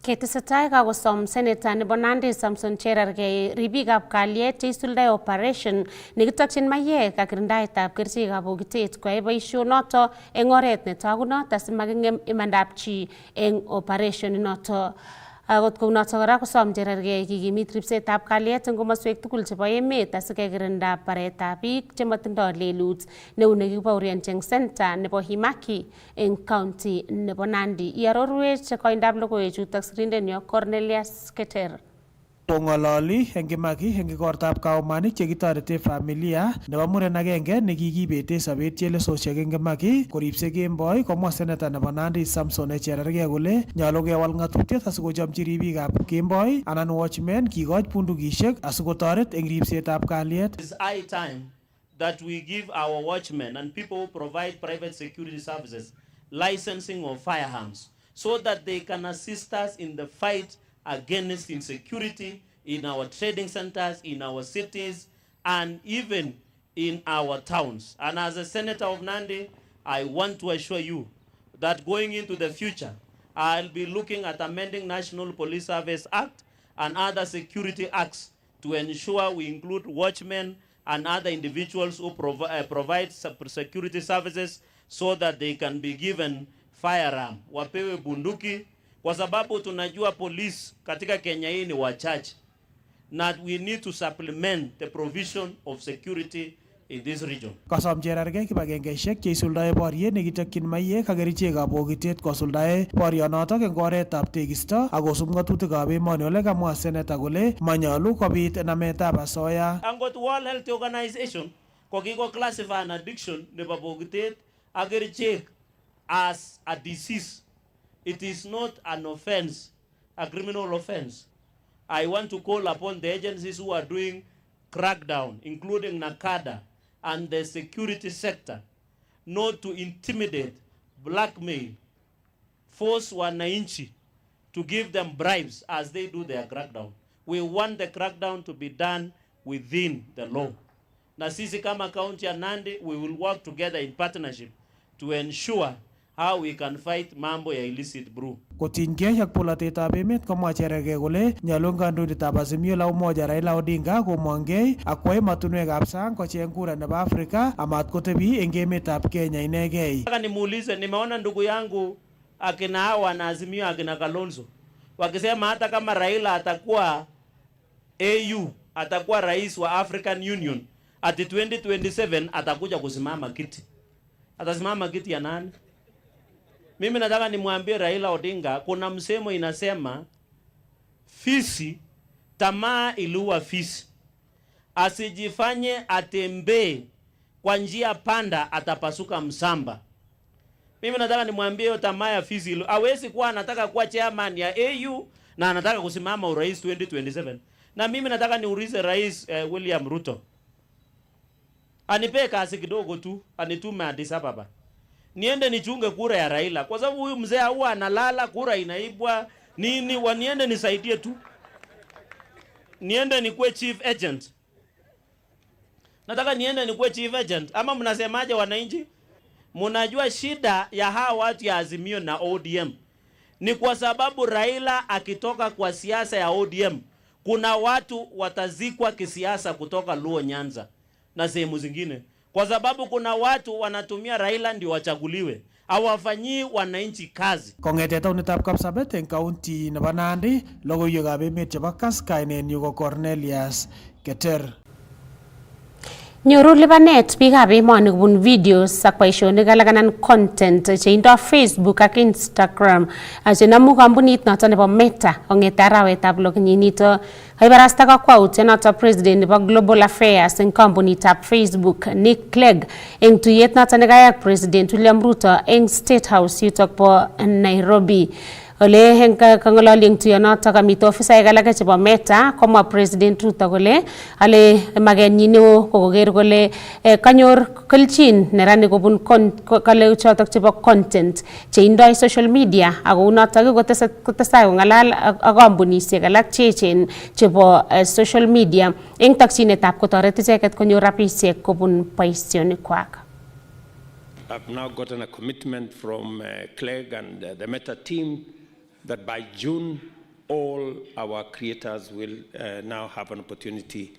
Ketesetai kakosom Senator nebo Nandi Samson Cherargei ribikab kalyet cheisuldoi operation nekitokyin mayek ak kirindaetab kerichekab bokitet koyai boisionoto eng oret netogunot asimakingem imandab chi eng operation inoto. Akot kounoto kora kosom Cherargei kikimit ribsetab kalyet eng komoswek tugul chebo emet asikekirinda baretab biik chematindoi lelut neu nekibaorianchi eng center nebo Himaki eng county nebo Nandi. Iarorwech koindab logoiwechutok sirindenyo Cornelius Keter. Tongololi eng Himaki eng igortab kaumanik chekitorete familia nebo muren agenge nekikibete sobet chelesosiek eng Himaki koripse kemboi komwa Senator nebo Nandi Samson Cherargei kole nyolu kewal ng'atutiet asikochomchi ribikab kemboi anan watchmen kikoch bundukisiek asikotoret eng ripsetab kalyet. It's high time that we give our watchmen and people who provide private security services licensing of firearms so that they can assist us in the fight against insecurity in our trading centers, in our cities, and even in our towns. And as a senator of Nandi, I want to assure you that going into the future, I'll be looking at amending National Police Service Act and other security acts to ensure we include watchmen and other individuals who provide security services so that they can be given firearm, wapewe bunduki, kwa sababu tunajua police katika Kenya hii ni wachache, na we need to supplement the provision of security in this region. Kasom Cherargei kibagengeisiek cheisuldae boriet nekitokyin mayek ak kerichekab bokitet kosuldae borionotok eng oretab tekisto ak kosub ng'atutikab emoni ole kamwa Senator kole manyolu kobit nametab asoya. Angot World Health Organization kokiko classify an addiction nebo bokitet ak kerichek as a disease. It is not an offense, a criminal offense. I want to call upon the agencies who are doing crackdown, including NACADA and the security sector, not to intimidate, blackmail, force wananchi to give them bribes as they do their crackdown. We want the crackdown to be done within the law. Na sisi kama county ya Nandi, we will work together in partnership to ensure how we can fight mambo ya illicit brew. Kotinygei ak polatetab emet komwa Cherargei kole nyolu kandoindetab Azimio la Umoja Raila Odinga komongei ak kwa ematunwekab sang kocheng kura nebo Afrika amat kotebi eng emetab Kenya inegei. Nataka nimuulize, nimeona ndugu yangu akina hawa na Azimio akina Kalonzo wakisema hata kama Raila atakuwa AU, atakuwa rais wa African Union, ati 2027 atakuja kusimama kiti. Atasimama kiti ya nani? Mimi nataka nimwambie Raila Odinga, kuna msemo inasema fisi, tamaa iliua fisi. Asijifanye atembee kwa njia panda atapasuka msamba. Mimi nataka nimwambie hiyo tamaa ya fisi hawezi kuwa anataka kuwa chairman ya AU na anataka kusimama urais 2027. Na mimi nataka niulize Rais William Ruto, anipe kazi kidogo tu, anitume Addis Ababa, niende nichunge kura ya Raila, kwa sababu huyu mzee huwa analala, kura inaibwa nini, waniende nisaidie tu, niende nikuwe chief agent. Nataka niende nikuwe chief agent. Ama mnasemaje wananchi? Mnajua shida ya hawa watu ya Azimio na ODM ni kwa sababu Raila akitoka kwa siasa ya ODM, kuna watu watazikwa kisiasa kutoka Luo Nyanza na sehemu zingine, kwa sababu kuna watu wanatumia Raila ndio wachaguliwe, hawafanyii wananchi kazi. Kongete taunitab Kapsabet eng county nebo Nandi, logoiwekab emet chebo Kass kainenyu ko Cornelius Keter. Nyoru lipanet biikab emoni kobun videos ak boisionik alak anan content cheindoi Facebook ak Instagram chenamu kampunit noto nebo Meta kongete arawetab lo kenyinito. Kaibarasta kakwautiet noto president nebo Global Affairs eng kampunitab Facebook Nick Clegg eng tuyet noto nekayak President William Ruto eng State House yutok bo Nairobi. Ole eng kangololi eng tuyonoto kamito ofisaek alak chebo Meta komwa President Ruto kole ale magenyi neo kokoker kole kanyor kelchin neranik kobun kale chotok chebo content cheindoi social media ako unotok kotesai kongalal ak kampunisiek alak cheechen chebo social media eng takchinetab kotoret icheket konyor rapisiek kobun boisionikwak. I've now gotten a commitment from Clegg and the Meta team that by June all our creators will now have an opportunity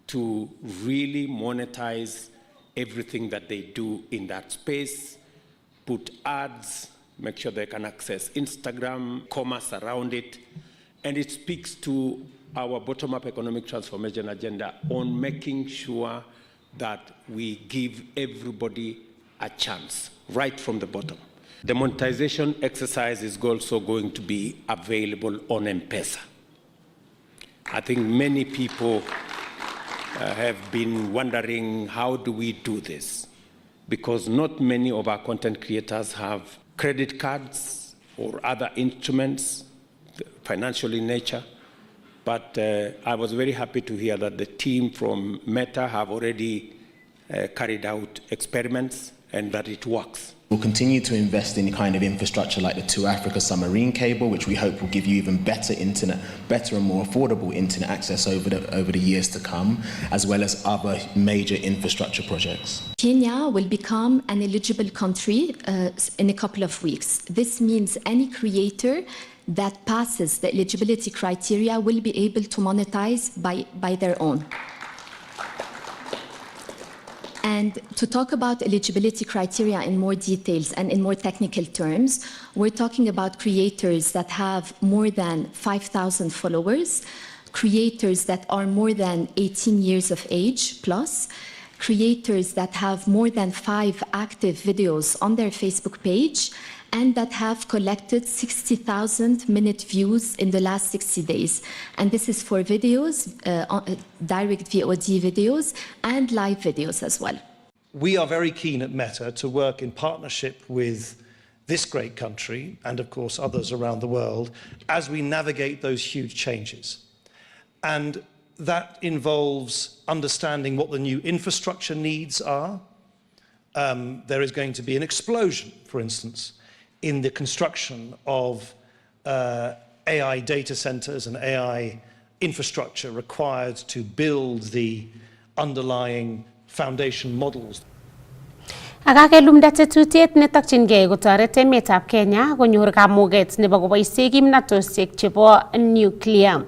to really monetize everything that they do in that space, put ads, make sure they can access Instagram, commerce around it, and it speaks to our bottom-up economic transformation agenda on making sure that we give everybody a chance right from the bottom. The monetization exercise is also going to be available on M-Pesa. I think many people have been wondering, how do we do this? Because not many of our content creators have credit cards or other instruments, financial in nature. But I was very happy to hear that the team from Meta have already carried out experiments and that it works. We'll continue to invest in kind of infrastructure like the To Africa submarine cable, which we hope will give you even better internet, better and more affordable internet access over the years to come, as well as other major infrastructure projects. Kenya will become an eligible country in a couple of weeks. This means any creator that passes the eligibility criteria will be able to monetize by their own. And to talk about eligibility criteria in more details and in more technical terms, we're talking about creators that have more than 5,000 followers, creators that are more than 18 years of age plus, creators that have more than 5 active videos on their Facebook page, and that have collected 60,000 minute views in the last 60 days. And this is for videos, direct VOD videos, and live videos as well. We are very keen at Meta to work in partnership with this great country, and of course others around the world, as we navigate those huge changes. And that involves understanding what the new infrastructure needs are. There is going to be an explosion, for instance, in the construction of AI data centers and AI infrastructure required to build the underlying foundation models. Akakelumda tetutiet netokyingei kotoret emetab Kenya konyor kamuget nebo koboisie kimnatosiek chebo nuclear.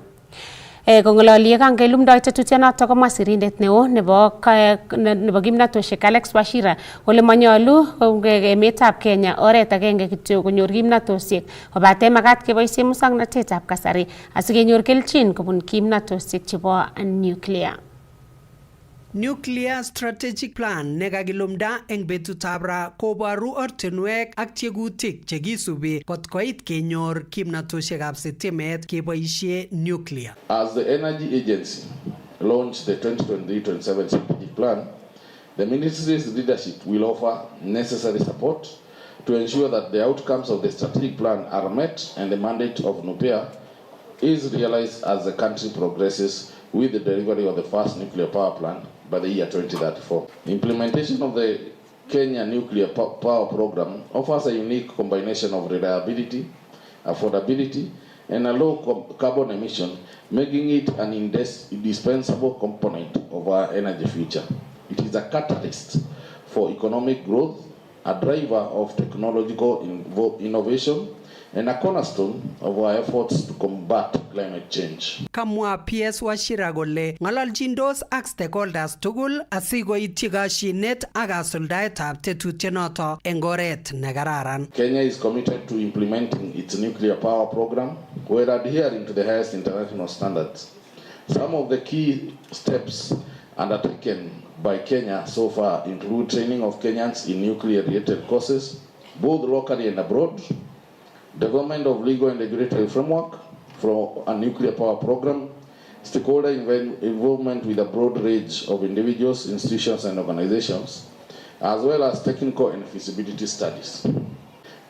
Kong'ololi kangelumdoi tetutienoto komwa sirindet neo nebo kimnatosiek Alex Wachira kole manyolu emetab Kenya oret agenge kityo konyor kimnatosiek kobate makat keboisie musoknotetab kasari asikenyor kelchin kobun kimnatosiek chebo nuclear. Nuclear Strategic Plan nekakilumda eng betutab ra koboru ortinwek ak tiegutik chekisubi kot koit kenyor kimnatosiekab sitimet keboisie nuclear. As the Energy Agency launched the 2023-27 strategic plan, the ministry's leadership will offer necessary support to ensure that the outcomes of the strategic plan are met and the mandate of NUPEA is realized as the country progresses with the delivery of the first nuclear power plant by the year 2034. The implementation of the Kenya nuclear power program offers a unique combination of reliability, affordability, and a low carbon emission, making it an indispensable component of our energy future. It is a catalyst for economic growth, a driver of technological innovation, and a cornerstone of our efforts to combat climate change. Kamwa PS Wachira kole ng'ololjindos ak stakeholders tugul asikoityi kashinet ak kasuldaetab tetutienoto eng oret nekararan. Kenya is committed to implementing its nuclear power program while adhering to the highest international standards. Some of the key steps undertaken by Kenya so far include training of Kenyans in nuclear-related courses, both locally and abroad, development of legal and regulatory framework for a nuclear power program, stakeholder involvement with a broad range of individuals, institutions, and organizations, as well as technical and feasibility studies.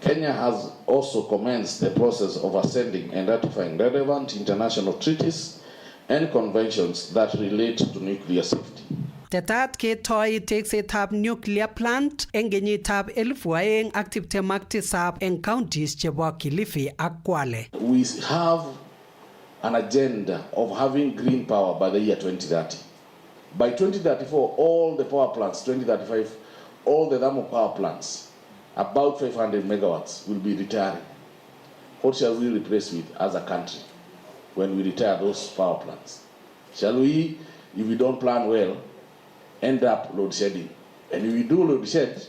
Kenya has also commenced the process of ascending and ratifying relevant international treaties and conventions that relate to nuclear safety. Tetat ketoi teksetab nuclear plant eng kenyitab 2027 eng counties chebo Kilifi ak Kwale. We have an agenda of having green power by the year 2030. By 2034, all the power plants, 2035, all the thermal power plants, about 500 megawatts will be retiring. What shall we replace with as a country? when we retire those power plants? Shall we, if we don't plan well, end up load shedding? And if we do load shed,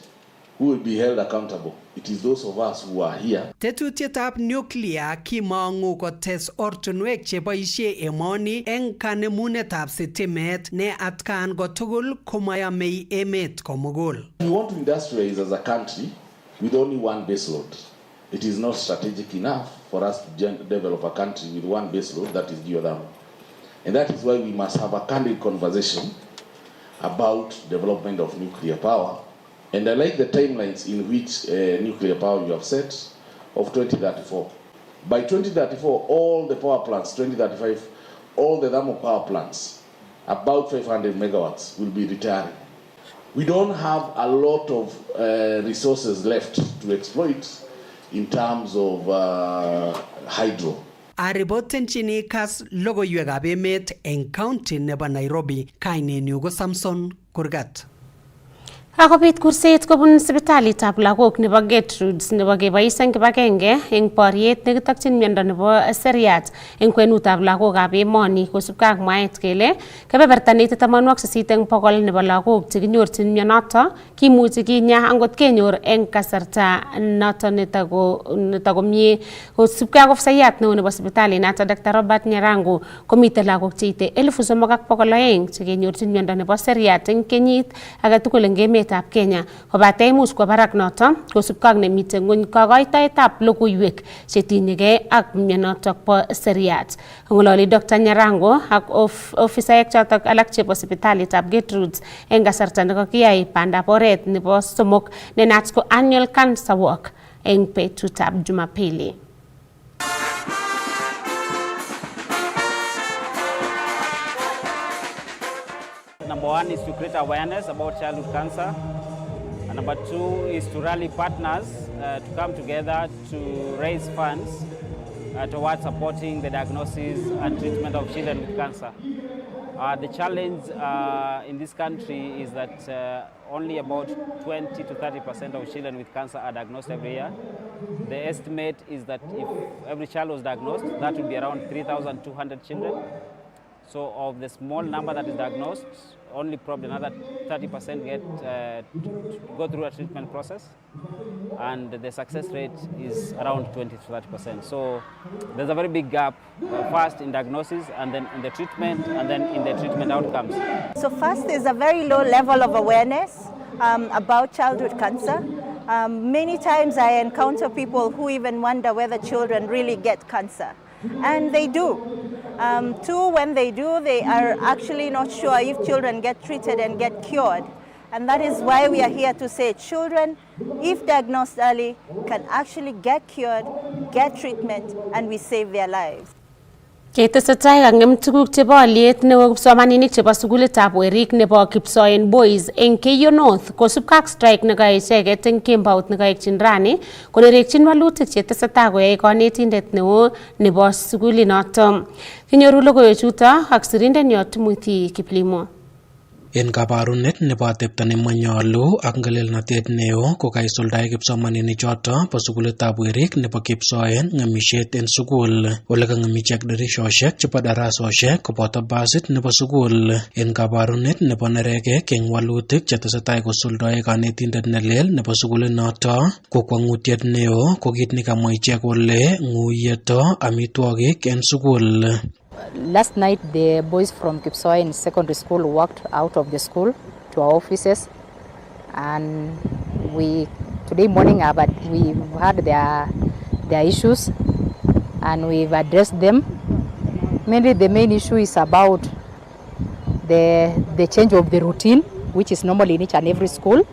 who will be held accountable? It is those of us who are here. Tetutietab nuclear kimongu kotes ortunwek cheboisie emoni eng kanemunetab sitimet ne atkan kotugul komayamei emet komugul. We want to industrialize as a country with only one base load. It is not strategic enough for us to develop a country with one base load, that is geothermal. And that is why we must have a candid conversation about development of nuclear power. And I like the timelines in which nuclear power you have set of 2034. By 2034, all the power plants, 2035, all the thermal power plants, about 500 megawatts will be retiring. We don't have a lot of resources left to exploit in terms of hydro. Aripotenchini Kass logoiwekab emet eng county nebo Nairobi, kainenyu ko Samson Kurgat. Akobit kurset kobun sipitalitab lagok nebo Gertrudes nebo kebois eng kibagenge eng boriet nekitokyin miondo nebo seriat eng kwenutab lagokab emoni kosubkei ak mwaet kele kebeberta neite 80% eng 100 nebo lagok chekinyorchin mionoto kimuchi kinya angot kenyor eng kasarta noto netakomie kosubkei ak ofisayat neo nebo sipitalinoto Dr. Robert Nyarangu komite lagok cheite 3200 chekenyorchin miondo nebo seriat eng kenyit age tugul eng emet ab Kenya kobate imuch kwa barak noto kosubkei ak nemite ngony kagoitoetab logoiwek chetinyegei ak mionotok bo seriat. Ngololi Dr. Nyarango ak ofisaek chotok alak chebo sipitalitab Gertrudes eng kasarta nekakiyai bandab oret nebo somok nenat ko annual cancer walk eng betutab Jumapili. Number one is to create awareness about childhood cancer. And number two is to rally partners to come together to raise funds towards supporting the diagnosis and treatment of children with cancer. The challenge in this country is that only about 20 to 30% of children with cancer are diagnosed every year. The estimate is that if every child was diagnosed, that would be around 3,200 children. So of the small number that is diagnosed, only probably another 30% go through a treatment process, and the success rate is around 20 to 30%. So there's a very big gap, first in diagnosis, and then in the treatment, and then in the treatment outcomes. So first, there's a very low level of awareness about childhood cancer. Many times I encounter people who even wonder whether children really get cancer. And they do. Two, when they do, they are actually not sure if children get treated and get cured. And that is why we are here to say children, if diagnosed early, can actually get cured, get treatment, and we save their lives. Ketesetai kangem tuguk chebo aliet neo kipsomaninik chebo sukulitab werik nebo Kipsoen Boys eng Keyo North kosubkei ak strike nekae icheket eng kembout nekaekchin rani konerekchin walutik chetesetai koyae kanetindet neo nebo sukulinoto. Kinyoru logoiwechuto ak sirindenyo Timothy Kiplimo. En kabarunet nebo atepto nemanyolu ak ngelelnatet neo ko kaisuldae kipsomaninik choto bo sukulitab werik nebo Kipsoen ng'emishet en sukul ole kang'emichek dirishosiek chebo darasosiek koboto basit nebo sukul. En kabarunet nebo neregek eng walutik chetesetai kosuldae kanetindet nelel nebo sukulinoto ko kwang'utiet neo ko kit nekamwa ichek kole ng'uyeto amitwogik en sukul. Last night, the boys from Kipsoen Secondary School walked out of the school to our offices, and today morning we've had their issues, and we've addressed them. Mainly, the main issue is about the change of the routine, which is normal in each and every school,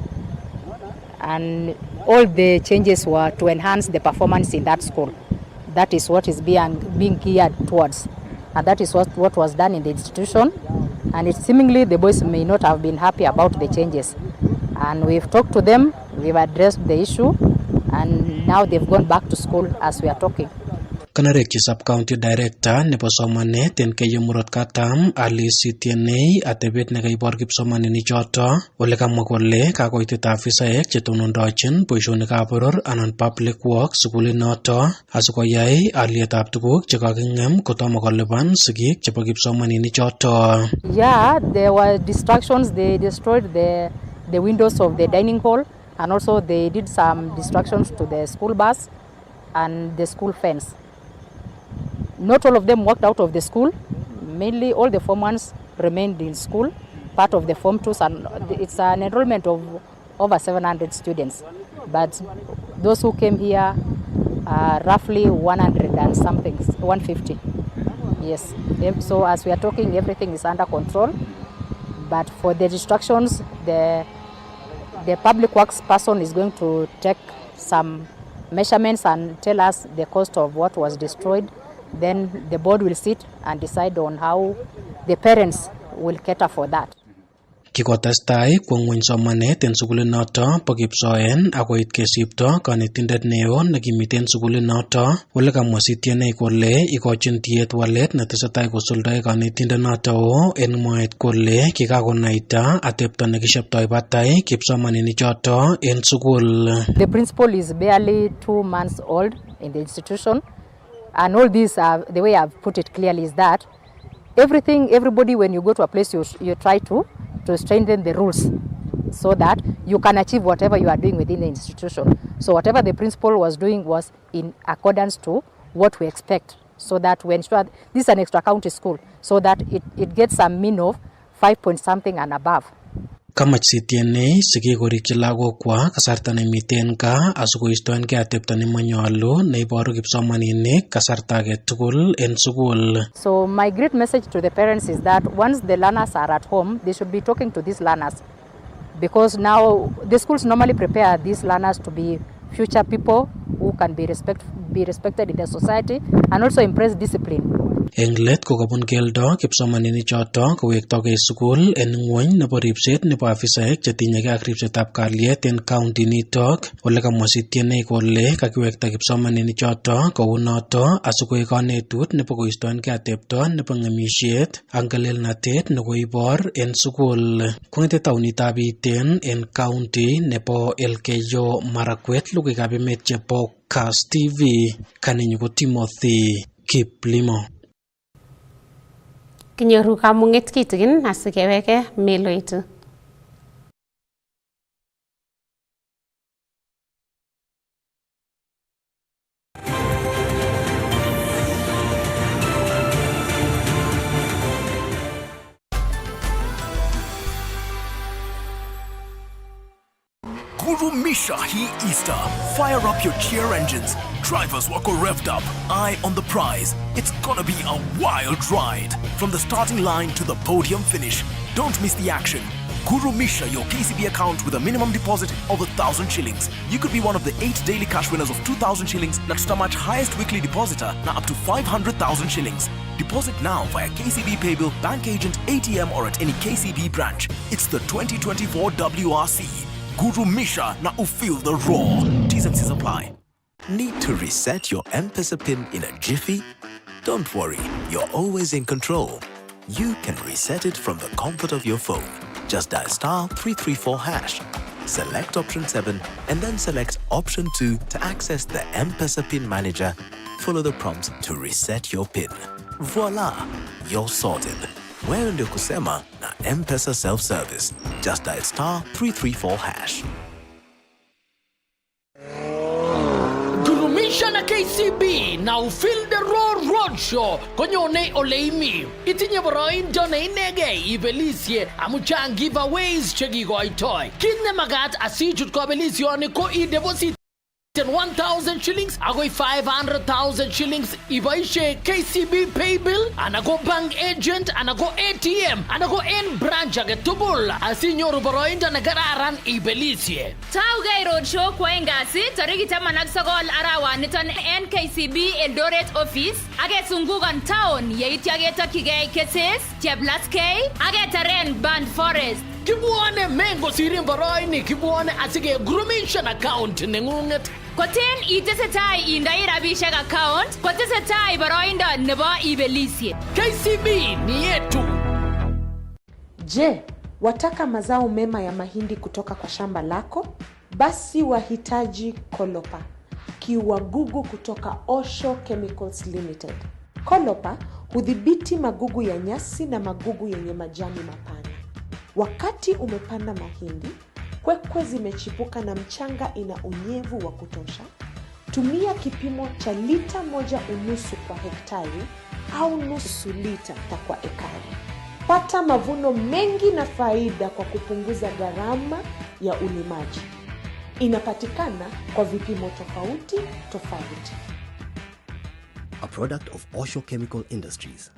and all the changes were to enhance the performance in that school. That is what is being geared towards. And that is what was done in the institution, and it seemingly the boys may not have been happy about the changes, and we've talked to them, we've addressed the issue, and now they've gone back to school as we are talking. Kanarekchi sub-county director nebo somanet en Keiyo Murot Katam Alice Tienei atebet nekaibor kipsomaninik choto ole kamwa kole kakoitet afisaek chetonondochin boisionikab boror anan public works sukulit noto asikoyai alyetab tuguk chekakingem kotomo kolipan sigik chebo kipsomaninik choto. Yeah, there were distractions. They destroyed the windows of the dining hall, and also they did some distractions to the school bus and the school fence. Not all of them walked out of the school. Mainly all the Form 1s remained in school, part of the Form 2s, and it's an enrollment of over 700 students. But those who came here are roughly 100 and something, 150. Yes, so as we are talking, everything is under control. But for the distractions, the public works person is going to take some measurements and tell us the cost of what was destroyed. Then the board will sit and decide on how the parents will cater for that. Kikotestai kwong'weny somanet en sukulit noto bo Kipsoen akoit kesipto kanetindet neo nekimiten sukulit noto ole kamwa Tienei kole ikochin tiet walet netesetai kosuldoi kanetindet noto en mwaet kole kikakonaita atepto nekisheptoi batai kipsomaninik choto en sukul. The principal is barely 2 months old in the institution, and all these are the way I've put it clearly is that everybody when you go to a place you try to strengthen the rules so that you can achieve whatever you are doing within the institution. So whatever the principal was doing was in accordance to what we expect, so that we ensure this is an extra county school, so that it gets a mean of 5 point something and above. Kamach Tienei sikikorikyi lagokwa kasarta nemiten gaa asikoistoengei atepto nemanyolu neiboru kipsomaninik kasarta age tugul en sukul. So my great message to the parents is that once the learners are at home, they should be talking to these learners, because now the schools normally prepare these learners to be future people who can be respected in the society and also impress discipline. Eng let ko kabun keldo kipsomaninik choto kowektogei sukul en ngwony nebo ripset nebo afisaek chetinyegei ak ripsetab kalyet en county nitok ole kamwa Tienei kole kakiwekta kipsomaninik choto kou noto asikoek kanetut nebo koistoengei atepto nebo ng'emisiet ak ngelelnatet nekoibor en sukul. Kong'ete taunitab Iten en county nebo Elgeyo Marakwet, logoiwekab emet chebo Kass Tv, kaninyu ko Timothy Kiplimo. Kinyoru kamung'et kitigin asikeweke meloitu. Misha hii Easter. Fire up your cheer engines. Drivers wako revved up, eye on the prize. It's gonna be a wild ride. From the starting line to the podium finish. Don't miss the action. Guru Misha your KCB account with a minimum deposit of 1,000 shillings. You could be one of the 8 daily cash winners of 2,000 shillings na tutamach highest weekly depositor na up to 500,000 shillings. Deposit now via KCB Paybill, bank agent, ATM or at any KCB branch. It's the 2024 WRC. Guru Misha na feel the raw. T's and C's apply. Need to reset your M-Pesa PIN in a jiffy? Don't worry, you're always in control. You can reset it from the comfort of your phone. Just dial *334#. Select option 7 and then select option 2 to access the M-Pesa PIN manager. Follow the prompts to reset your PIN. Voila, you're sorted. Wewe ndio kusema na M-Pesa self-service. Just dial *334#. Gurumisha na KCB na feel the raw roadshow konyone oleimi. Itinye boroindo na inegei ibelisye amuchang giveaways chekikoitoi. Kit nemagat asichut kobelisyoni ko ideposit 1,000 shillings agoi 500,000 shillings ibaishe KCB Paybill anago bank agent anago ATM anago en branch agetubul asinyoru boroindo na gararan ibelisye. Taugei roadshow kwa engasi tariki 19 arawaniton en KCB Eldoret office agesungukan town yeitya ketokigei Keses, Cheplaskei agetaren Band Forest. Kibuane mengo sirin boroini kibuane asige Gurumisha account nengunget. Koten itesetai indai rabishek account, kotesetai boroindo nebo ibelisie. KCB ni yetu. Je, wataka mazao mema ya mahindi kutoka kwa shamba lako? Basi wahitaji Kolopa, kiuagugu kutoka Osho Chemicals Limited. Kolopa hudhibiti magugu ya nyasi na magugu yenye majani mapana. Wakati umepanda mahindi, kwekwe zimechipuka na mchanga ina unyevu wa kutosha, tumia kipimo cha lita 1.5 kwa hektari au nusu lita kwa ekari. Pata mavuno mengi na faida kwa kupunguza gharama ya ulimaji. Inapatikana kwa vipimo tofauti. A product of Osho Chemical Industries.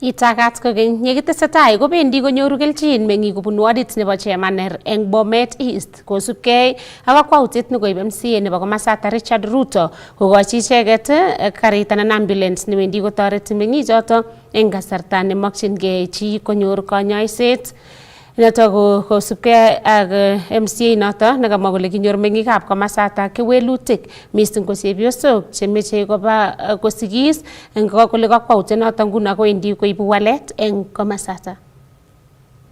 Itagat kogeny yekitesetai kobendi konyoru kelchin meng'ik kobun wadit nebo Chemaner eng Bomet East kosubkei ak kakwautiet nekoib MCA nebo komasata Richard Ruto kokochi icheket karit anan ambulance newendi kotoreti meng'ichoto eng kasarta nemokyingei chi konyor konyoiset. Noto kosubkei ak MCA noto nekamwa kole kinyor meng'ikab komasata kewelutik mising ko chepyosok chemeche koba kosigis eng kole kakwautiet noto nguno kowendi koibu walet eng komasata.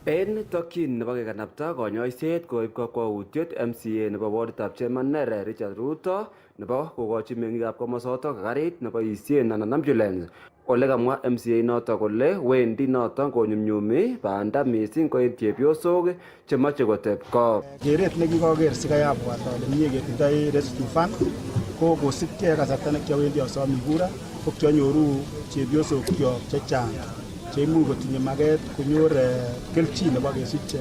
En tokyin nebo kekanapta konyoiset koib kakwautiet MCA nebo warditab Chemaner Richard Ruto nebo kokochi meng'ikab komasoto karit neboisien anan ambulance. Ole kamwa MCA noto kole wendi noto konyumnyumi banda mising ko en chepyosok chemoche koteb ko. Keret nekikoker sikai abwat ale mie ketindoi rescue fund ko kosibkei kasarta nekiowendi asomi kura ko kianyoru chepyosokyok chechang cheimuch kotinye maket konyor kelchin nebo kesich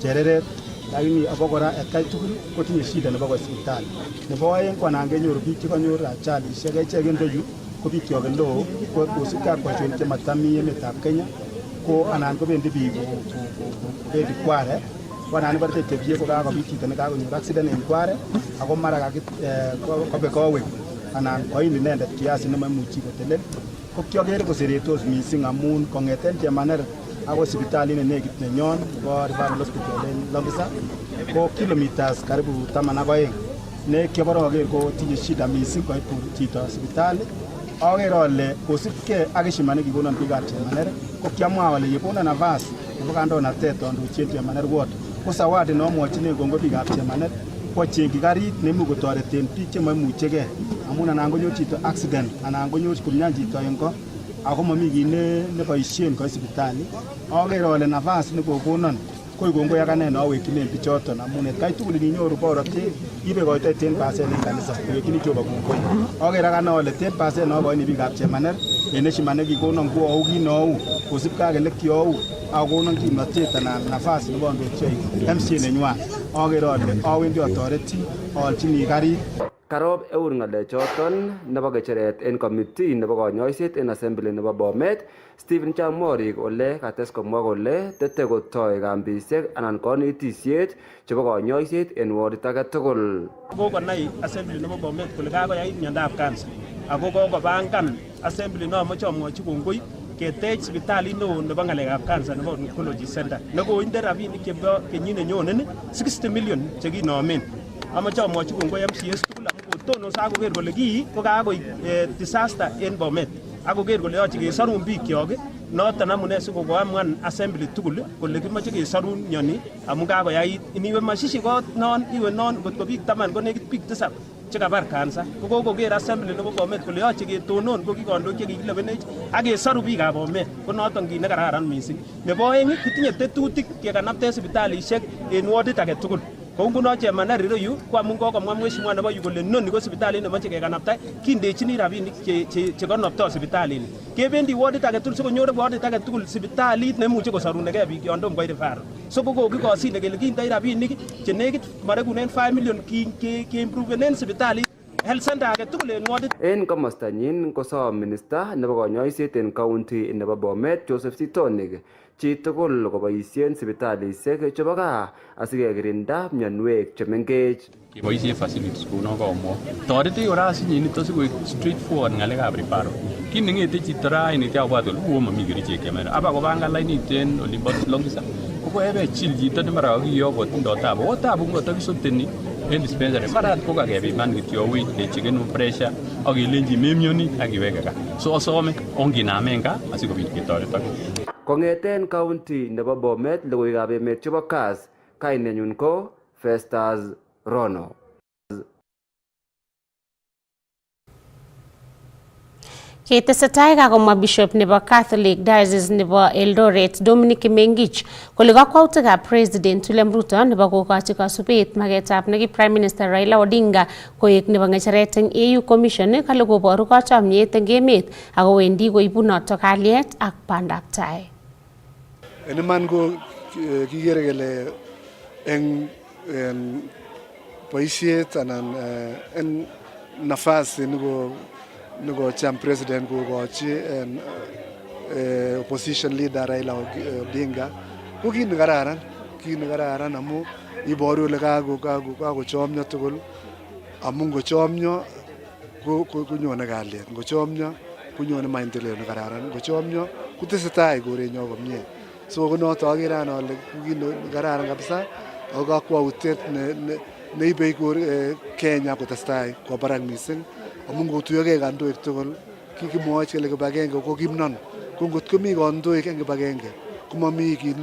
chereret, lakini abokora atkai tugul kotinye shida nebo sipitali. Nebo oeng ko anan kenyoru biik chekanyor ajalishek echek en yu ko biik kyok eleo ko kosibkei ak boisionik chematami emetab Kenya ko anan kobendi biik kobendi Kware ko anan ibarte tebie ko kakobit chito nekakonyor accident en Kware ako mara kobe kowek anan koim inendet kiasi nemaimuchi kotelel ko kiokere koseretos mising amun kong'eten Chemaner ako sipitalit nenekit nenyon nebo Referral Hospital en Longisa ko kilometers karibu 12 ne kiaboroker ko tinye shida mising koit chito sipitali. Aker ale kosibkei ak heshima nekikonon biikab Chemaner ko kiamwa ale yekonon nafas nebo kandoinatet andochi Chemaner ward ko zawadi nomwochinen kongoi biikab Chemaner kochengchi karit neimuch kotoreten biik chemoimuchegei amun anan konyor chito accident anan konyor kumyan chito en ko ako mami kit neboisien koit sipitali. Aker ale nafas nekokonon koi kongoi akane nawekchinen bichoton amun atkai tugul ninyoru borotet ibe koitoi 10% en kanisa kowekyini Jehova kongoi. Aker akane ale 10% nokoini biikab Chemaner en heshima nekikonon ko au kit neu kosibkei ak elekiou akokonon kimnotet anan nafas nebo andochi MCA nenywan. Aker ale awendi atoreti aalchini karit. Karob eur ng'alechoton nebo kecheret en committee nebo konyoiset en assembly nebo Bomet Stephen Chamorik ole kates komwa kole tete kotoi kambisiek anan konetisiet chebo konyoiset en wardit age tugul. Kokonai assembly nebo Bomet kole kakoyait miondab cancer ako kokopangan assembly nomoche amwochi kongoi ketech sipitalit neo nebo ng'alekab cancer nebo oncology center nekoinde rabinik chebo kenyit nenyone 60 million chekinomen. Amoche amwochi kongoi MCS tugul amu kotonos akoker kole kii ko kakoik disaster en Bomet akoker kole yoche kesorun biikyok noton amune sikokoamuan assembly tugul kole kimoche kesorun mioni amu kakoyait. Iniwe mashishi kot non iwe non kotko biik 10 ko nekit biik 7 chekabar kansa ko kokoker assembly nebo Bomet kole yoche ketonon ko kikondoik chekikilewenech ak kesoru biikab Bomet ko noton kit nekararan mising. Nebo oeng kitinye tetutik kekanapte sipitalisiek en wardit age tugul. Kou nguno Chemaner ireyu ko amun kokomwa mheshimiwa nebo yu kole noni ko sipitalit nemoche kekanapta kindechini rabinik chekonoptoi sipitalini. Kebendi wardit age tugul sikonyor wardit age tugul sipitalit nemuche kosorunegei biik yon tom koit referral. So kokikosine kele kindoi rabinik chenekit marekunen 5 million keimprovenen sipitalit health center age tugul en wardit. En komostanyin kosom minista nebo konyoiset en county nebo Bomet Joseph Sitonik chitugul koboisien sipitalisiek chebo gaa asikekirinda mionwek chemengech. Keboisien facilities kounon komwa. Toreti kora asinyinito sikoik straightforward ng'alekab referral. Kit neng'ete chito raini kiabwat kole uo momi kerichek chemera. Aba kopangan lainit en olimbo Longisa. Kokoebe chil chito nemara kakiyok kotindo tabu. O tabu ngotokisoteni en dispensary. Mara kokakepiman kityo wait kechekenu pressure ak kelenji memioni ak iweke gaa. So asome onginamen gaa asikobit ketoretok. Kong'eten county nebo Bomet logoiwekab emet chebo Kass, kainenyun ko Festus Rono. Ketesetai kakomwa Bishop nebo Catholic Diocese nebo Eldoret Dominic Mengich kole kakwautikab President William Ruto nebo kokochi kasubet magetab neki Prime Minister Raila Odinga koek nebo ng'echeret eng AU Commission kale koboru kachomyet eng emet ako wendi koibu noto kalyet ak bandab tai. En iman ko kikere kele eng boisiet anan en nafasi nekocham president kokochi opposition leader Raila Odinga ko kit nekararan amu iboru kole kakochomyo tugul amu ngochomyo konyone kalyet, ngochomyo konyone maendeleo nekararan, ngochomyo kotesetai korenyo komie. So konoto agere ana ale kit nekararan kabisa ako kakwautiet neibe Kenya kotestai kwa barak mising amu ngotuyogei kandoik tugul kikimwochi kele kibagenge ko kimnon, ko ngot komi kandoik eng kibagenge komami kit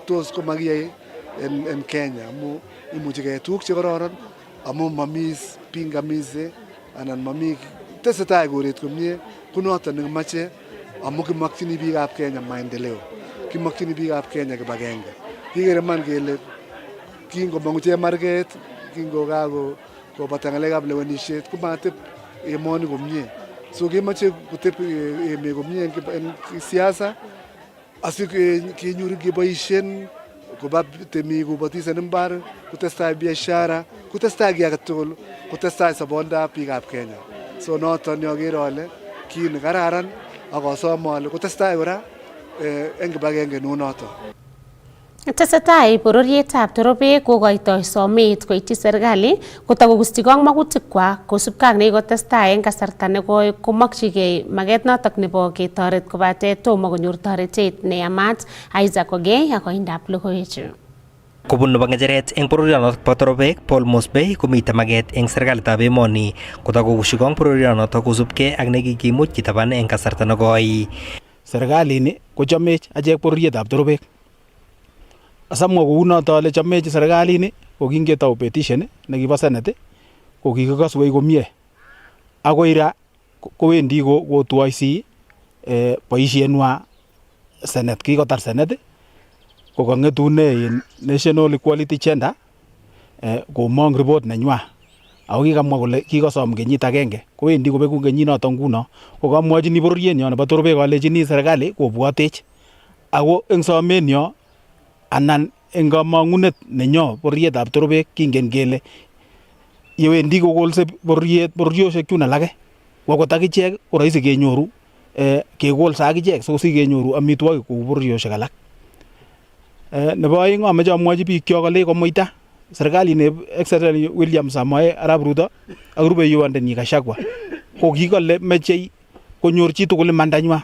tos komakiyai en Kenya amu imuchi keyai tuguk chekororon amu mami pingamizi anan mami tesetai koret komie. Konoto nekimache amu kimakchini biikab Kenya maendeleo, kimakchini biikab Kenya kibagenge. Kikere man kele kingomong'u chemarget kingokakobata ng'alekab lewenisiet komateb emoni komie. So kemoche koteb emet komie en siasa asikenyoru keboisien koba temik kobotis en mbar, kotestai biashara, kotestai kiy age tugul, kotestai sobondab biikab Kenya. So noton agere ale kit nekararan ak asome ale kotestai kora eng kibagenge neu noton. Tesetai bororietab torobek kokoitoi somet koityi serikali kotakokustigei ak magutikwak kosubkei ak nekikotestai eng kasarta nekoi komakchigei maget notok nebo ketoret kobate tomo konyor toretet neyamat. Isaac Ogei ak koindab logoiwechu. Kobun nebo ng'echeret eng bororionotok bo torobek Paul Mosbey komite maget eng serikalitab emoni kotakokushigong bororionotok kosubkei ak nekikimuch kitaban eng kasarta nekoi. Serikalini kochomech achek bororietab torobek. Asamwa kounoto ale chomech serikalini ko kingetou petition nekibo Senate ko kikikoswei komie. Akoi ra kowendi kotuaisi boisienwa Senate, kikotar Senate ko kang'etune National Equality Gender komong report nenywa. Ako kikamwa kole kikosom kenyit agenge kowendi kobeku kenyinoto nguno. Ko kamwachini bororienyo nebo torobek alechini serikali kobwatech. Ako eng somenyo anan eng kamang'unet nenyo bororietab torobek kingen kele yewendi kokolse bororiosiek chun alake wakot akichek ko rahisi kenyoru kekolse akichek so sikenyoru amitwogik kou bororiosiek alak. Nebo aeng ameche amwochi biikchok ale komuita serikalit Excellent William Samoei Arap Ruto ak rubeiwondenyi Gachagua ko kikole mechei konyor chitugul imandanywa.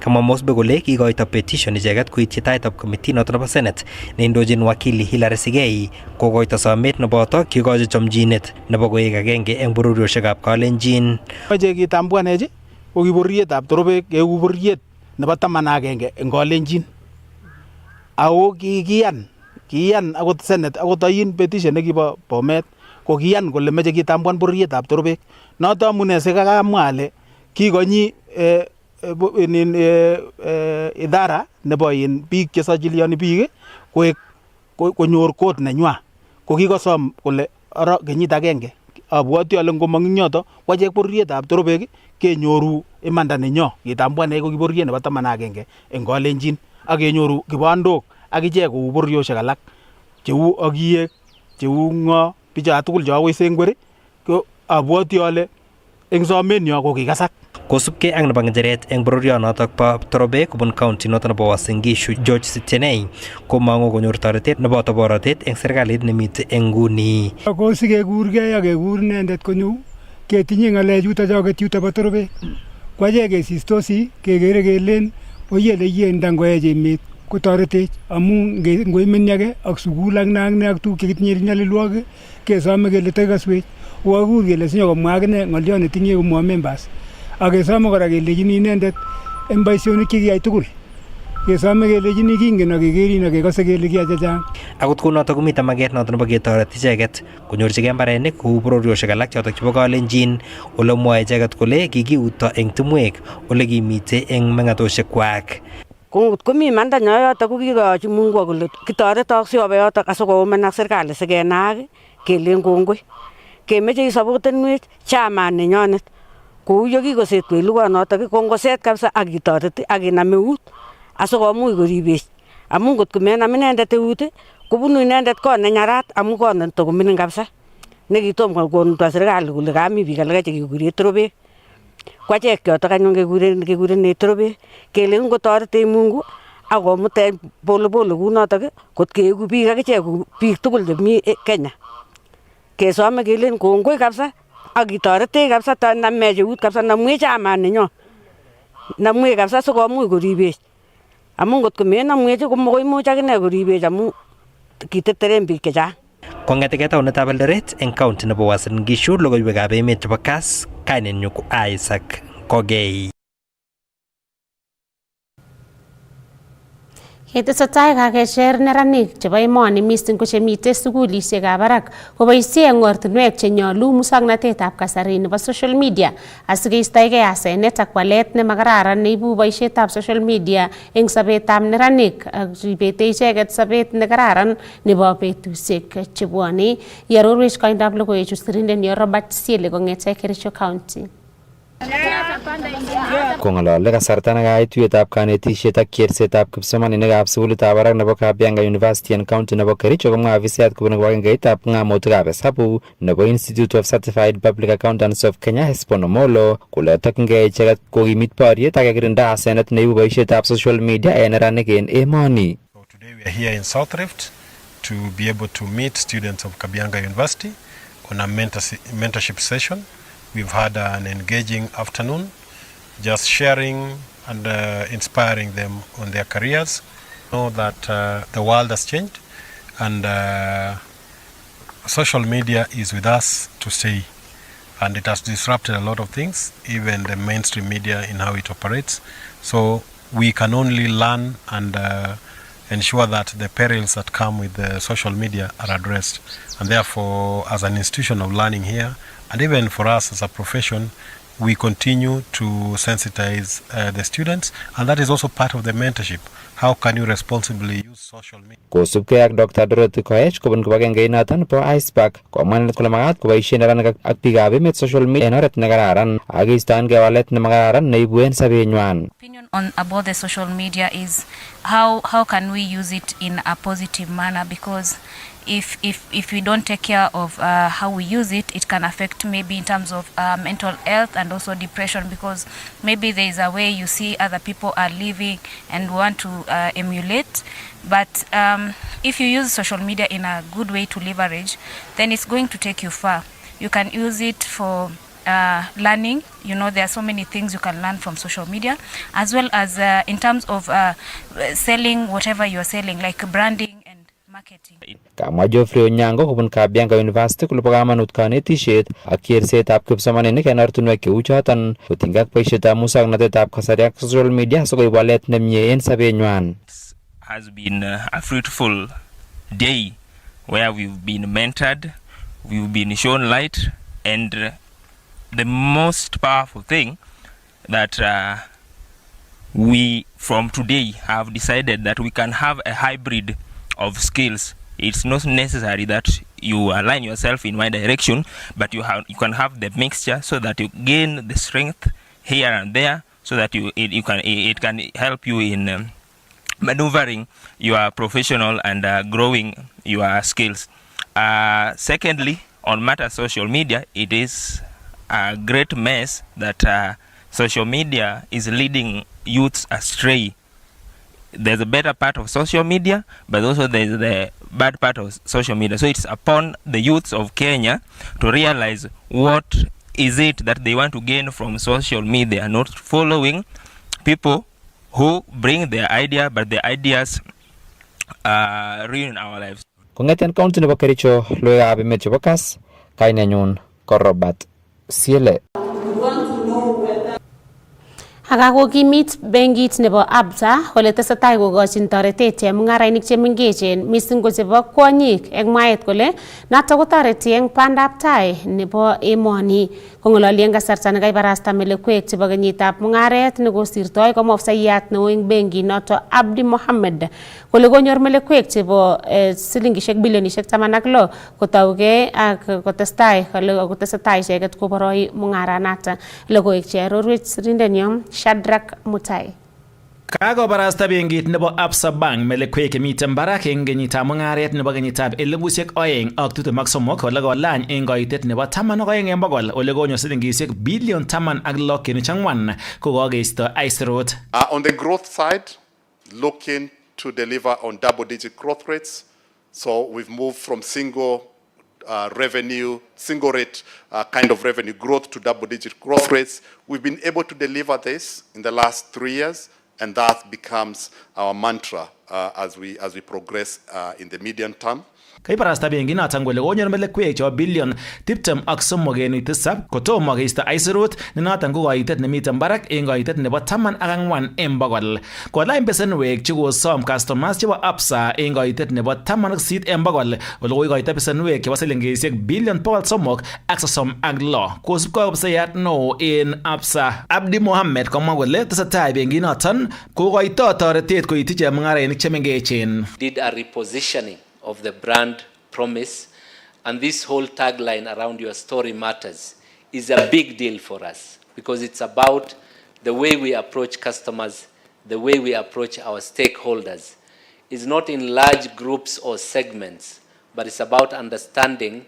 Kamwa Mosbe kole kikoito petition icheket koityi taitab committee noto nebo Senate neindochin wakili Hilary Sigei kokoito somet neboto kikochi chomchinet nebo koek agenge eng bororiosiekab Kalenjin. Moche kitambuanech ko ki bororietab torobek kou bororiet nebo 11 eng Kalenjin. Ako kiyan akot Senate akot ayin petition nekibo Bomet ko kiyan kole meche kitambuan bororietab torobek. Noto amune sikakamwa ale kikonyi idara nebo biik chesajiliani biik koek konyor code nenywa ko kikosom kole kenyit agenge. Abwoti ale ngomong ing yoto kwachek bororietab torobek kenyoru imanda nenyo kitambuane ko kibororiet nebo 11 eng Kalenjin ak kenyoru kibandok akichek kou bororiosiek alak cheu Agiek, cheu Ngo, bicha tugul cho akoi Sengwer ko abwoti ale eng somenyo ko kikasak. Kosubkei ak nebo ng'echeret eng bororionotok bo Torobe kobun county noto nebo Uasin Gishu George Sitienei komangu konyor toretet neboto borotet eng serikalit nemite eng nguni. Ko sikekurgei ak kekur inendet konyo ketinye ng'alechuto choket yuto bo Torobe. Kwache kesistosi kekere kelen oyele yen dangoech emet kotoretech amu ngoimeni age ak sukul ak ne ak tuguk chekitinye nyalilwogik kesome kele tekaswech wakur kele sinyokomwa akine ng'olyo netinye komwa members. Akesome kora kelechini inendet en boisionik chekiyai tugul. Kesome kelechini kingen ak kekerin ak kekose kele kiyai chechang. Akot kunoto komite maket noto nebo ketoret icheket konyorchigei mbarenik kou bororiosiek alak chotok chebo Kalenjin ole mwoe icheket kole kikiuto eng tumwek ole kimite eng meng'atosiek kwak. Kongot komi imanda nyo yotok ko kikoyochi Mungu kole kitoretok siobe yotok asikomen ak serikali sikenaak kelen kongoi. Kemeche isapotenwech chaman nenyonet kou ye kikosetwech lugonotok kongoset kabisa ak kitoret ak kinam eut asikomuch koribech amu ngot komenam inendet eut kobunu inendet kot nenyarat amu kot netokoming'in kabisa nekitom kokonuto serikali kole kami biik alak chekekure Torobek. Kwachek chotok anyun kekure Torobek kele ngotoretech Mungu akomutech polepole kunotok kot keeku biik akichek biik tugul chemi Kenya. Kesome kelen kongoi kabisa ak kitoretech kabisa tanamech eut kabisa namwech chaman nenyo. Namwech kabisa sikomuch koribech. Amu ngot komenamwech komokoimuch akine koribech amu kiteteren biik chechang. Kong'etegei taunetab Eldoret eng county nebo Uasin Gishu logoiwekab emet chebo Kass kainenyu ko Isaac Kogei. Ketesetai kakecher neranik chebo emoni mising ko chemite sukulisiekab barak koboisie eng ortinwek chenyolu musoknotetab kasari nebo social media asikeistoegei asenet ak walet nemakararan neibu boisietab social media eng sobetab neranik ak ribete icheket sobet nekararan nebo betusiek chebwone. Iarorwech koindab logoiwechu sirindenyo Robert Siele kong'ete Kericho County. Kong'alale kasarta nekait tuyetab kanetisiet ak kersetab kipsomaninikab sukulitab barak nebo Kabianga University and County nebo Kericho komwa afisiat kobun kibagengeitab ng'amotikab hesabu nebo Institute of Certified Public Accountants of Kenya Hesponomolo kole tokingei icheket kokimit boriet ak kekirinda asenet neibu boisietab social media en neranik en emoni. Today we are here in South Rift to be able to meet students of Kabianga University on a mentorship session. We've had an engaging afternoon, just sharing and inspiring them on their careers. Know that the world has changed and social media is with us to stay, and it has disrupted a lot of things, even the mainstream media in how it operates. So we can only learn and ensure that the perils that come with the social media are addressed. And therefore, as an institution of learning here, and even for us as a profession, we continue to sensitize the students, and that is also part of the mentorship. How can you responsibly use social media? Kosubkei ak Dr. Dorothy Koech kobun kibagengeinatan bo ICEPAC komwa inendet kole makat koboisie neranik ak biikab emet social media en oret nekararan ak keistoengei walet nemakararan neibu en sobenywan. Opinion on about the social media is how can we use it in a positive manner, because if we don't take care of how we use it, it can affect maybe in terms of mental health and also depression, because maybe there is a way you see other people are living and want to emulate. But if you use social media in a good way to leverage, then it's going to take you far. You can use it for learning. You know, there are so many things you can learn from social media, as well as in terms of selling whatever you're selling, like branding and marketing. Kamwa Geoffrey Onyango kobun Kabianga University kole bo kamanut kanetisiet ak kersetab kipsomaninik en ortinwek cheu choton kotinygei ak boisietab musoknotetab kasari ak social media sikoib walet nemie en sobenywan. Has been a fruitful day where we've been mentored, we've been shown light, and the most powerful thing that we from today have decided that we can have a hybrid of skills. It's not necessary that you align yourself in one direction, but you can have the mixture so that you gain the strength here and there, so that it can help you in maneuvering your professional and growing your skills. Secondly, on matter social media, it is a great mess that social media is leading youths astray. There's a better part of social media, but also there's the bad part of social media. So it's upon the youths of Kenya to realize what is it that they want to gain from social media, not following people who bring their idea, but the ideas ruin our lives. Kongeten county nebo Kericho, loya abimet chebo Kass, kainenyun ko Robert Siele. Akakokimit benkit nebo Absa ole tesetai kokochin toretet chemung'arainik chemengechen mising ko chebo kwonyik eng mwaet kole noto kotoreti eng bandab tai nebo emoni. Kong'ololi eng kasarta nekaibarasta melekwek chebo kenyitab mung'aret nekosirtoi komwa ofisayat neo eng benkit noto Abdi Mohammed kole konyor melekwek chebo silingishek bilionishek 16 kotaugei ak kotesetai icheket koboroi mung'aranata. Logoiwek che arorwech sirindenyo Shadrack Mutai. Kakobarasta benkit nebo Absa Bank melekwek chemiten barak eng kenyitab mung'aret nebo kenyitab 2023 ole kolany eng koitet nebo 12% ole konyor silingishek bilion 16.4 kokokeisto aisurut. On the growth side, looking to deliver on double-digit growth rates. So we've moved from single rate kind of revenue growth to double-digit growth rates. We've been able to deliver this in the last 3 years, and that becomes our mantra as we progress in the medium term. Kaibarasta benkit noton kole konyor melekwek chebo bilion 23.7 kotomo keisto aisurut ne noton ko koitet nemiten barak eng koitet nebo 14%. Kolany besenwek chekosom customers chebo Absa eng koitet nebo 18% ole koikoito besenwek chebo silingishek bilion 336 kosubkei ak ofisayat neo en Absa Abdi Mohammed komwa kole tesetai benkit noton kokoito toretet koityi chemung'arainik chemengechen. Did a repositioning of the brand promise, and this whole tagline around your story matters is a big deal for us because it's about the way we approach customers, the way we approach our stakeholders. It's not in large groups or segments, but it's about understanding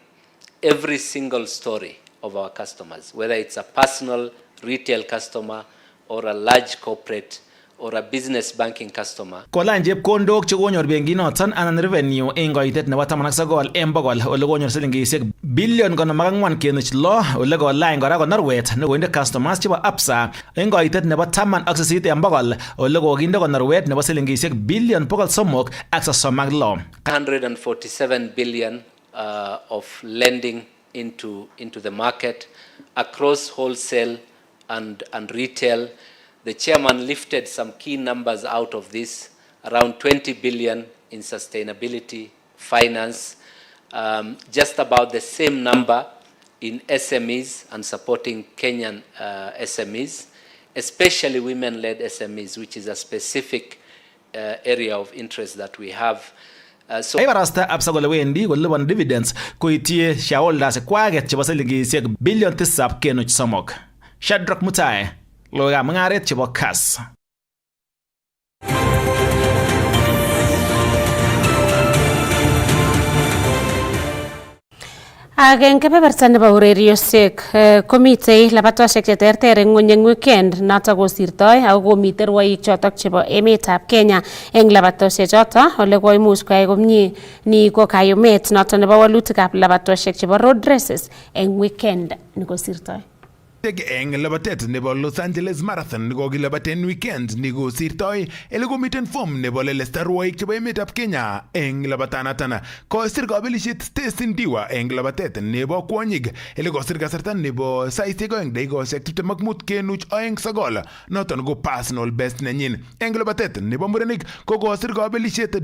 every single story of our customers, whether it's a personal retail customer or a large corporate or a business banking customer. Kolany chepkondok che konyor benkit noton anan revenue eng koitet nebo 19% ole konyor silingishek bilion 54.6 ole kolany kora konorwet nekoinde customers chebo Absa eng koitet nebo 18% ole kokinde konorwet nebo silingishek bilion 336. 147 billion of lending into the market across wholesale and retail. The chairman lifted some key numbers out of this, around 20 billion in sustainability, finance, just about the same number in SMEs and supporting Kenyan SMEs, especially women-led SMEs, which is a specific area of interest that we have. Kaibarasta Absa kole wendi kolipan dividends koityi shareholders kwaket chebo silingishek bilion 7.3. Shadrack Mutai, loya mung'aret chebo Kass. Eng kebeberta nebo ureriosiek komitei labatosiek cheterter eng ng'ony eng weekend noto kosirtoi ako komitei rwoik chotok chebo emetab Kenya eng labatosiek choto ole koimuch koyai komie ni ko kayumet noto nebo walutikab labatosiek chebo road races eng weekend nikosirtoi. Eng labatet nebo Los Angeles Marathon nekokilabaten weekend nikosirtoi ele komiten form nebo lelesta rwoik chebo emetab Kenya eng labatanatan kosir kabelisiet Stacy Ndiwa eng labatet nebo kwonyik ele kosir kasarta nebo saisiek 2 dakikosiek 25.29 noton ko personal best nenyin. Eng labatet nebo murenik ko kosir kabelisiet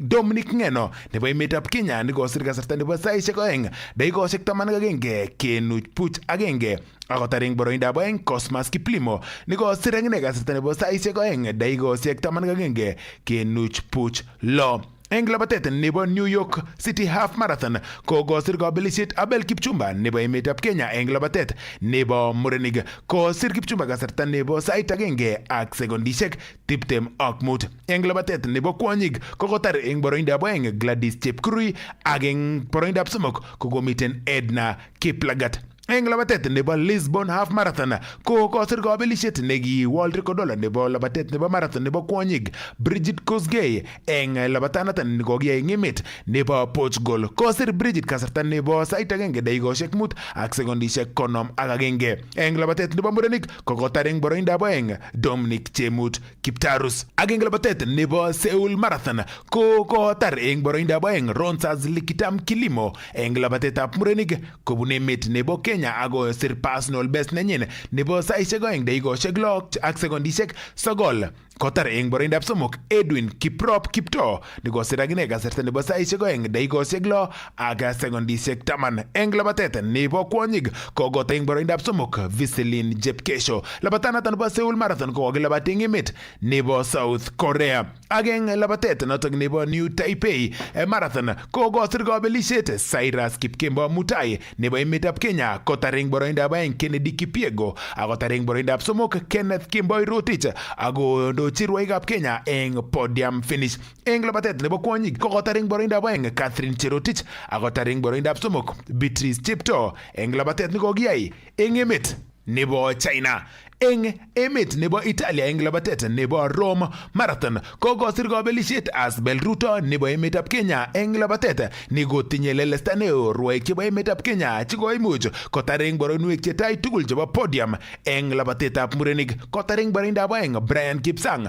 Dominic Ngeno nebo emetab Kenya nekosir kasarta nebo saisiek 2 dakikosiek 11.1 akotaring boroindab 2 Cosmas Kiplimo nikosir akine kasarta nebo saisiek 2 dakikosiek 11.6. Eng labatet nebo New York City Half Marathon ko kosir kabelisiet Abel Kipchumba nebo emetab Kenya eng labatet nebo murenik kosir Kipchumba kasarta nebo sait 1 ak sekondisiek 25. Eng labatet nebo kwonyik ko kotar eng boroindab 2 Gladys Chepkurui ak eng boroindab 3 ko komiten Edna Kiplagat. eng labatet nebo Lisbon Half Marathon ko kosir kabelishet neki world record nebo labatet nebo marathon nebo kwonyik Bridget Kosgei eng labatanatan nikokiyai eng emet nebo Portugal. Kosir Bridget kasarta nebo sait agenge dakikoshek 5 ak sekondishek 51. Eng labatet nebo murenik kokotar eng boroindab oeng Dominic Chemut Kiptarus. Ak eng labatet nebo Seoul Marathon ko kotar eng boroindab oeng Ronsas Likitam Kilimo. Eng labatetab murenik kobun emet nebo Kenya ako sir personal best nenyin nebo saishek 2 dakikoshek 6 ak sekondishek 9. Kotar eng boroindab somok Edwin Kiprop Kipto nikosir akine kasarta nebo saishek 2 dakikoshek 6 ak sekondishek 10. Eng labatet nebo kwonyik kokota eng boroindab somok Viseline Jepkesho. Labatanatan nebo Seoul Marathon ko kokilabat eng emet nebo South Korea. Ak eng labatet notok nebo New Taipei Marathon ko kosir kabelishet Cyrus Kipkembo Mutai nebo emetab Kenya kotar eng boroindab 2 Kennedy Kipiego akotar eng boroindab somok Kenneth Kimboi Rotich ako chirwaikab Kenya eng podium finish. Eng labatet nebo kwonyik kokotar eng boroindab 2 Catherine Cherotich akotar eng boroindab somok Beatrice Chepto eng labatet nikokiyai eng emet nebo China. Eng emet nebo Italia eng labatet nebo Rome Marathon ko kosir kabelishet Asbel Ruto nebo emetab Kenya eng labatet nikotinye lelesta neo rwaik chebo emetab Kenya chikoimuch kotar eng boroinwek chetai tugul chebo podium. Eng labatetab murenik kotar eng boroindab 2 Brian Kipsang